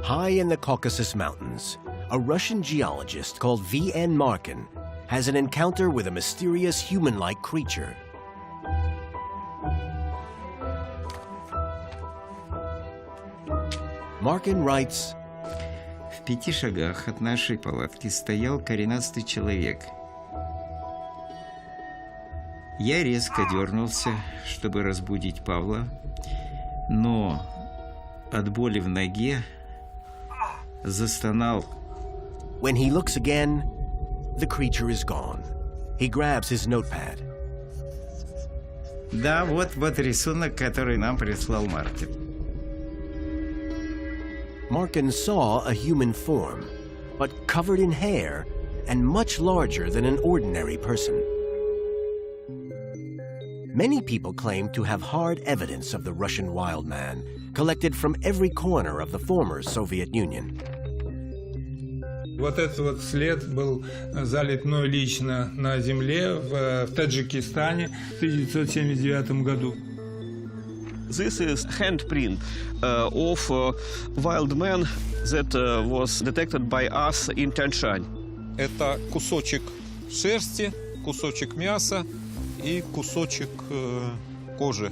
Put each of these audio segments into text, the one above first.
High in the Caucasus Mountains, a Russian geologist called V.N. Markin has an encounter with a mysterious human-like creature. Markin writes, В 5 шагах от нашей палатки стоял коренастый человек. Я резко дернулся, чтобы разбудить Павла, но от боли в ноге застонал. When he looks again, the creature is gone. He grabs his notepad. Да, вот рисунок, который нам прислал Маркин. Markin saw a human form, but covered in hair and much larger than an ordinary person. Many people claim to have hard evidence of the Russian wild man, collected from every corner of the former Soviet Union. Вот этот вот след был залит мной лично на земле в Таджикистане в 1979 году. This is handprint of wild man that was detected by us in Tianshan. Это кусочек шерсти, кусочек мяса и кусочек кожи.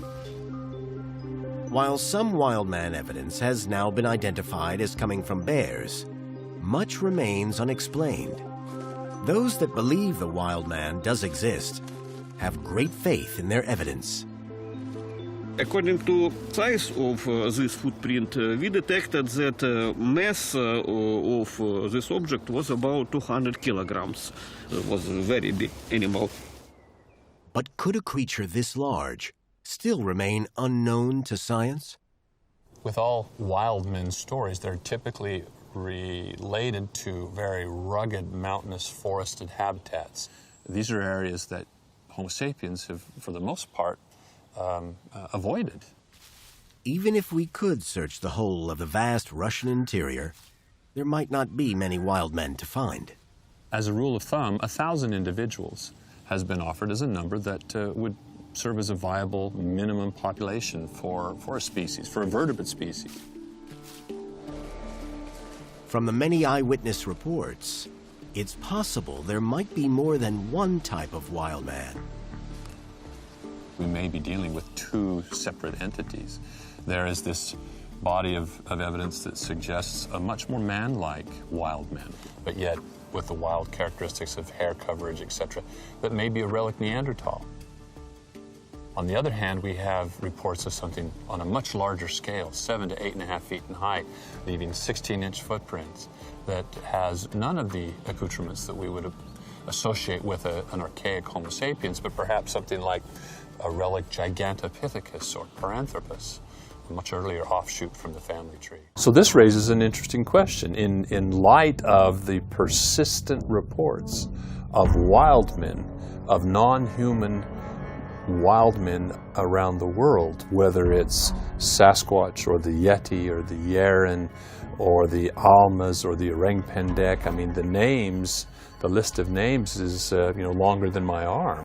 While some wild man evidence has now been identified as coming from bears, much remains unexplained. Those that believe the wild man does exist have great faith in their evidence. According to size of this footprint, we detected that mass of this object was about 200 kilograms. It was a very big animal. But could a creature this large still remain unknown to science? With all wild men stories, they're typically related to very rugged, mountainous, forested habitats. These are areas that Homo sapiens have, for the most part, avoided. Even if we could search the whole of the vast Russian interior, there might not be many wild men to find. As a rule of thumb, 1,000 individuals has been offered as a number that would serve as a viable minimum population for a species, for a vertebrate species. From the many eyewitness reports, it's possible there might be more than one type of wild man. We may be dealing with two separate entities. There is this body of evidence that suggests a much more man-like wild man, but yet with the wild characteristics of hair coverage, etc., that may be a relic Neanderthal. On the other hand, we have reports of something on a much larger scale, 7 to 8.5 feet in height, leaving 16-inch footprints, that has none of the accoutrements that we would associate with an archaic Homo sapiens, but perhaps something like a relic Gigantopithecus or Paranthropus, a much earlier offshoot from the family tree. So this raises an interesting question. In light of the persistent reports of wild men, of non-human wild men around the world, whether it's Sasquatch or the Yeti or the Yeren or the Almas or the Orang Pendek, I mean the names, the list of names is longer than my arm.